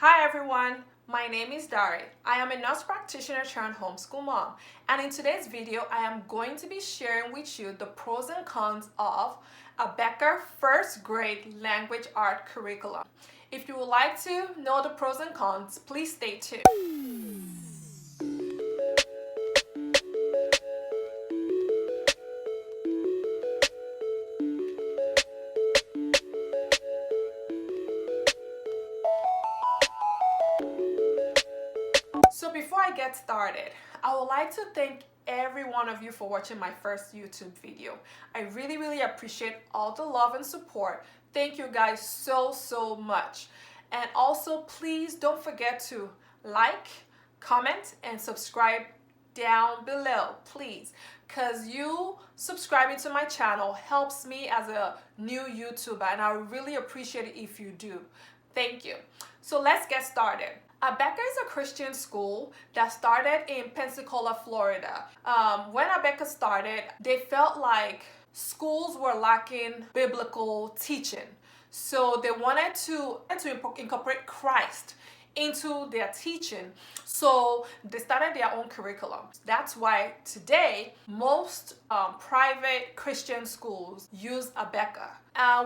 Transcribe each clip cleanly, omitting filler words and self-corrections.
Hi everyone, my name is Dari. I am a nurse practitioner turned homeschool mom, and in today's video I am going to be sharing with you the pros and cons of Abeka first grade language art curriculum. If you would like to know the pros and cons, please stay tuned. So before I get started, I would like to thank every one of you for watching my first YouTube video. I really appreciate all the love and support. Thank you guys so much. And also please don't forget to like, comment, and subscribe down below, please, because you subscribing to my channel helps me as a new YouTuber, and I really appreciate it if you do. Thank you. So let's get started. Abeka is a Christian school that started in Pensacola, Florida. When Abeka started, they felt like schools were lacking biblical teaching. So they wanted to incorporate Christ into their teaching. So they started their own curriculum. That's why today most private Christian schools use Abeka.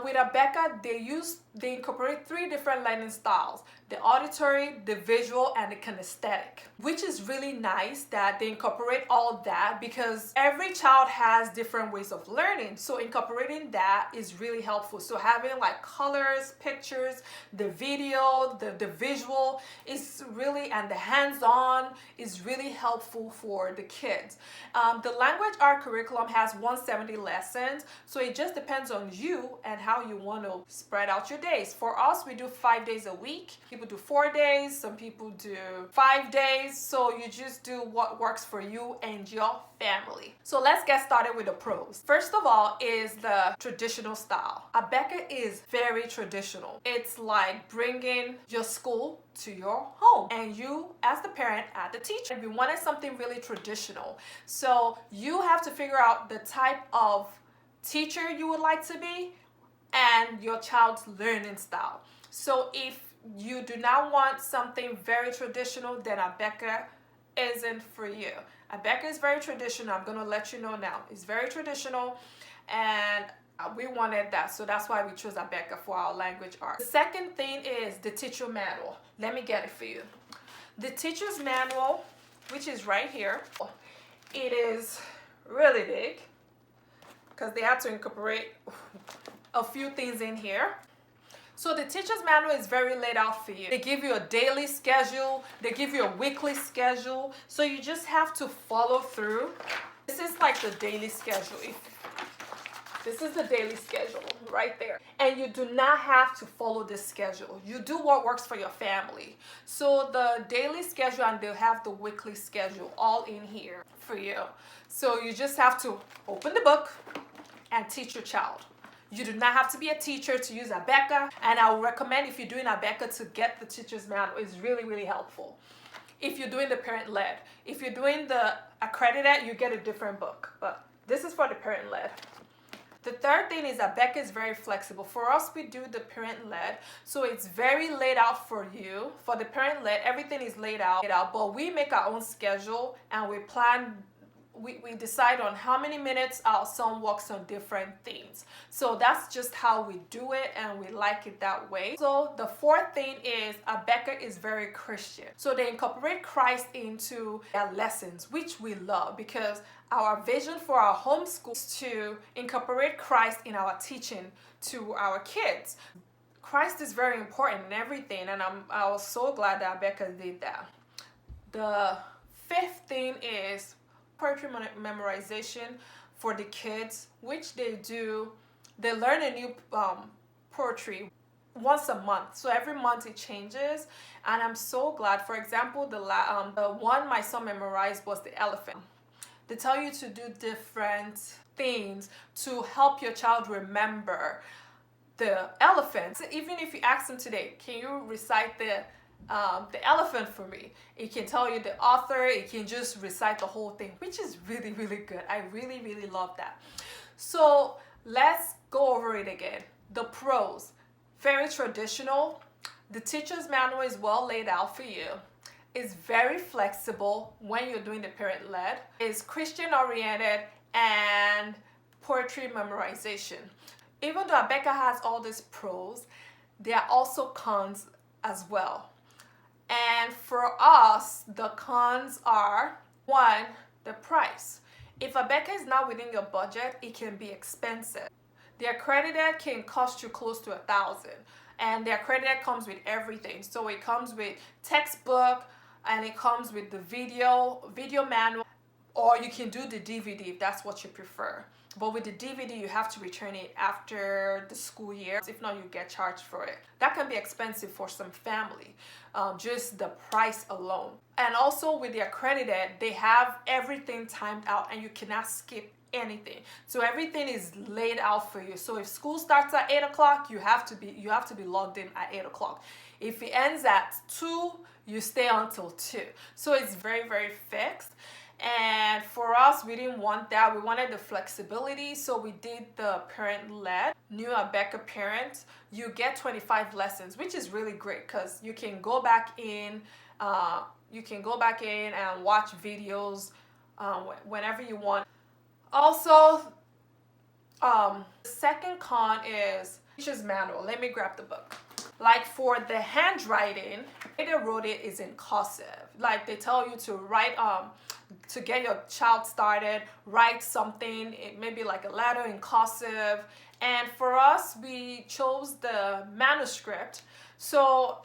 With Abeka, they incorporate three different learning styles: the auditory, the visual, and the kinesthetic, which is really nice that they incorporate all that because every child has different ways of learning. So incorporating that is really helpful. So having like colors, pictures, the video, the visual is really, and the hands-on is really helpful for the kids. The language art curriculum has 170 lessons, so it just depends on you and how you want to spread out your days. For us, we do 5 days a week. People do 4 days, some people do 5 days. So you just do what works for you and your family. So let's get started with the pros. First of all is the traditional style. Abeka is very traditional. It's like bringing your school to your home, and you as the parent are the teacher. We wanted something really traditional. So you have to figure out the type of teacher you would like to be and your child's learning style. So if you do not want something very traditional, then Abeka isn't for you. Abeka is very traditional. I'm going to let you know now. It's very traditional, and we wanted that, so that's why we chose Abeka for our language art. The second thing is the teacher manual. Let me get it for you. The teacher's manual, which is right here, it is really big because they had to incorporate a few things in here. So the teacher's manual is very laid out for you. They give you a daily schedule, they give you a weekly schedule, so you just have to follow through. This is like the daily schedule. This is the daily schedule right there. And you do not have to follow this schedule. You do what works for your family. So the daily schedule, and they'll have the weekly schedule all in here for you. So you just have to open the book and teach your child. You do not have to be a teacher to use Abeka, and I would recommend, if you're doing Abeka, to get the teacher's manual. It's really helpful. If you're doing the parent-led. If you're doing the accredited, you get a different book, but this is for the parent-led. The third thing is Abeka is very flexible. For us, we do the parent-led, so it's very laid out for you. For the parent-led, everything is laid out, but we make our own schedule, and we plan. We decide on how many minutes our son works on different things. So that's just how we do it, and we like it that way. So the fourth thing is Abeka is very Christian. So they incorporate Christ into their lessons, which we love, because our vision for our homeschool is to incorporate Christ in our teaching to our kids. Christ is very important in everything, and I was so glad that Abeka did that. The fifth thing is poetry memorization for the kids, which they do. They learn a new poetry once a month, so every month it changes, and I'm so glad. For example, the one my son memorized was the elephant. They tell you to do different things to help your child remember the elephant. So even if you ask them today, can you recite the elephant for me? It can tell you the author, it can just recite the whole thing, which is really good. I really love that. So let's go over it again. The pros: very traditional. The teacher's manual is well laid out for you. It's very flexible when you're doing the parent-led. It's Christian-oriented and poetry memorization. Even though Abeka has all these pros, there are also cons as well. And for us, the cons are, one, the price. If Abeka is not within your budget, it can be expensive. The accredited can cost you close to $1,000, and the accredited comes with everything. So it comes with textbook, and it comes with the video manual, or you can do the DVD if that's what you prefer. But with the DVD, you have to return it after the school year. If not, you get charged for it. That can be expensive for some family, just the price alone. And also with the accredited, they have everything timed out and you cannot skip anything. So everything is laid out for you. So if school starts at 8 o'clock, you have to be logged in at 8 o'clock. If it ends at 2, you stay until 2. So it's very, very fixed. And for us, we didn't want that. We wanted the flexibility, so we did the parent-led. New Abeka parent, you get 25 lessons, which is really great because you can go back in. You can go back in and watch videos whenever you want. Also, the second con is teacher's manual. Let me grab the book. Like for the handwriting, the way they wrote it is in cursive. Like they tell you to write to get your child started, write something, maybe like a letter in cursive. And for us, we chose the manuscript. So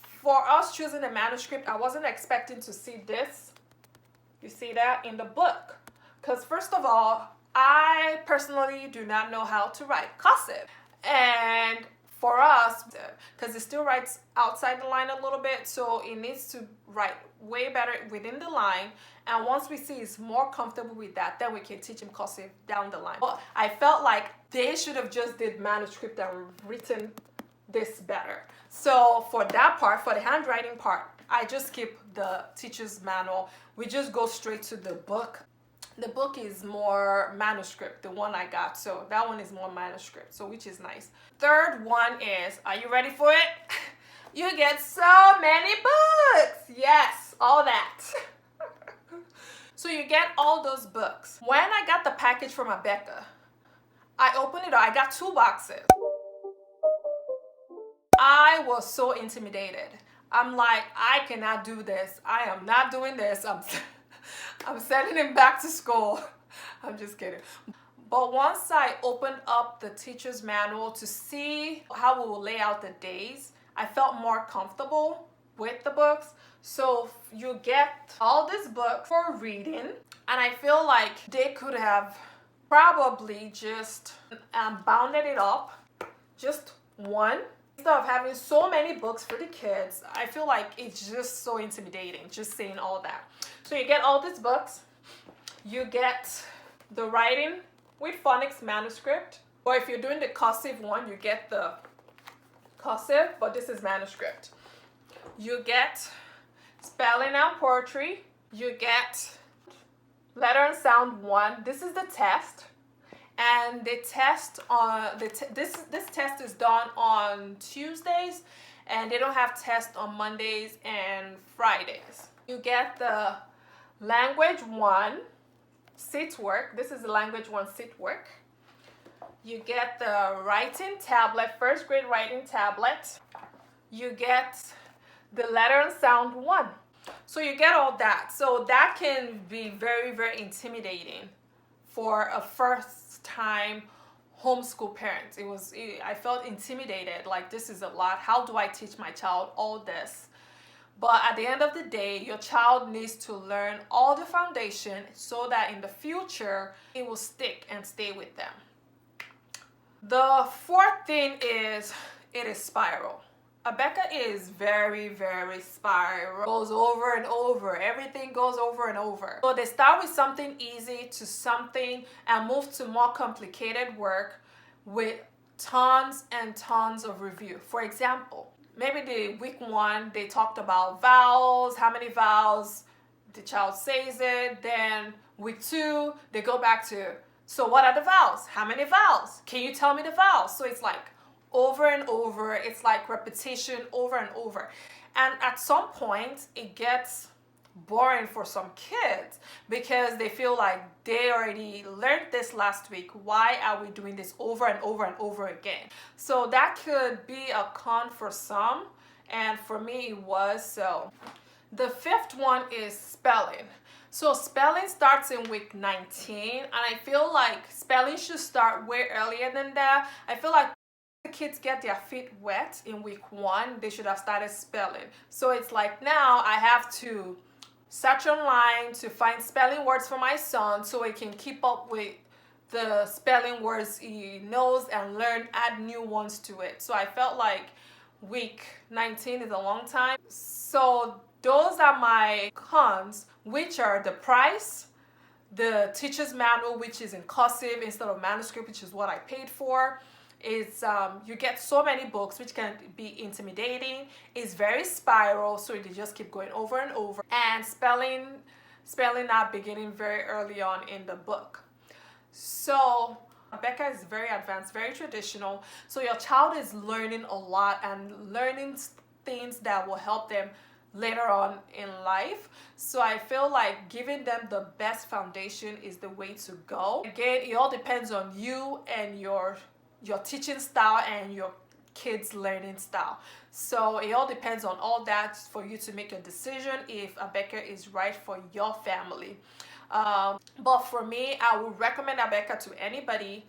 for us choosing the manuscript, I wasn't expecting to see this. You see that in the book? Because first of all, I personally do not know how to write cursive. And for us, because it still writes outside the line a little bit, so it needs to write way better within the line. And once we see it's more comfortable with that, then we can teach him cursive down the line. But I felt like they should have just did manuscript and written this better. So for that part, for the handwriting part, I just skip the teacher's manual. We just go straight to the book. The book is more manuscript, the one I got. So that one is more manuscript, so which is nice. Third one is, are you ready for it? You get so many books. Yes, all that. So you get all those books. When I got the package from Abeka, I opened it up. I got 2 boxes. I was so intimidated. I'm like, I cannot do this. I am not doing this. I'm sending him back to school. I'm just kidding. But once I opened up the teacher's manual to see how we will lay out the days, I felt more comfortable with the books. So you get all this book for reading, and I feel like they could have probably just bounded it up, just one. Instead of having so many books for the kids, I feel like it's just so intimidating, just saying all that. So you get all these books, you get the writing with phonics manuscript, or if you're doing the cursive one, you get the cursive, but this is manuscript. You get spelling and poetry, you get letter and sound 1. This is the test. And the test on this test is done on Tuesdays, and they don't have tests on Mondays and Fridays. You get the language 1 sit work. This is the language 1 sit work. You get the writing tablet, first grade writing tablet. You get the letter and sound 1. So you get all that. So that can be very, very intimidating for a first-time homeschool parent. I felt intimidated, like this is a lot. How do I teach my child all this? But at the end of the day, your child needs to learn all the foundation so that in the future, it will stick and stay with them. The fourth thing is, it is spiral. Abeka is very, very spiral. Goes over and over. Everything goes over and over. So they start with something easy to something and move to more complicated work with tons and tons of review. For example, maybe the week 1, they talked about vowels, how many vowels the child says it. Then week 2, they go back to, so what are the vowels? How many vowels? Can you tell me the vowels? So it's like over and over. It's like repetition over and over. And at some point, it gets boring for some kids because they feel like they already learned this last week. Why are we doing this over and over and over again? So that could be a con for some, and for me it was. So the fifth one is spelling. So spelling starts in week 19, and I feel like spelling should start way earlier than that. I feel like the kids get their feet wet in week 1, they should have started spelling. So it's like now I have to search online to find spelling words for my son so he can keep up with the spelling words he knows and learn, add new ones to it. So I felt like week 19 is a long time. So those are my cons, which are the price, the teacher's manual, which is in cursive instead of manuscript, which is what I paid for. It's you get so many books, which can be intimidating. It's very spiral, so they just keep going over and over. And spelling not beginning very early on in the book. So Abeka is very advanced, very traditional. So your child is learning a lot and learning things that will help them later on in life. So I feel like giving them the best foundation is the way to go. Again, it all depends on you and your teaching style and your kids' learning style. So it all depends on all that for you to make a decision if Abeka is right for your family. But for me, I would recommend Abeka to anybody.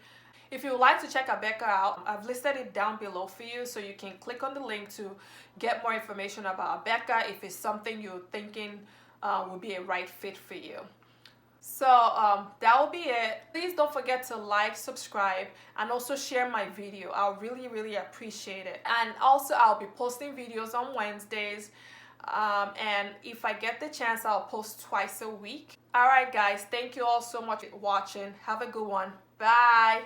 If you would like to check Abeka out, I've listed it down below for you, so you can click on the link to get more information about Abeka if it's something you're thinking would be a right fit for you. So that will be it. Please don't forget to like, subscribe, and also share my video. I'll really appreciate it. And also I'll be posting videos on Wednesdays. And if I get the chance, I'll post twice a week. Alright guys, thank you all so much for watching. Have a good one. Bye.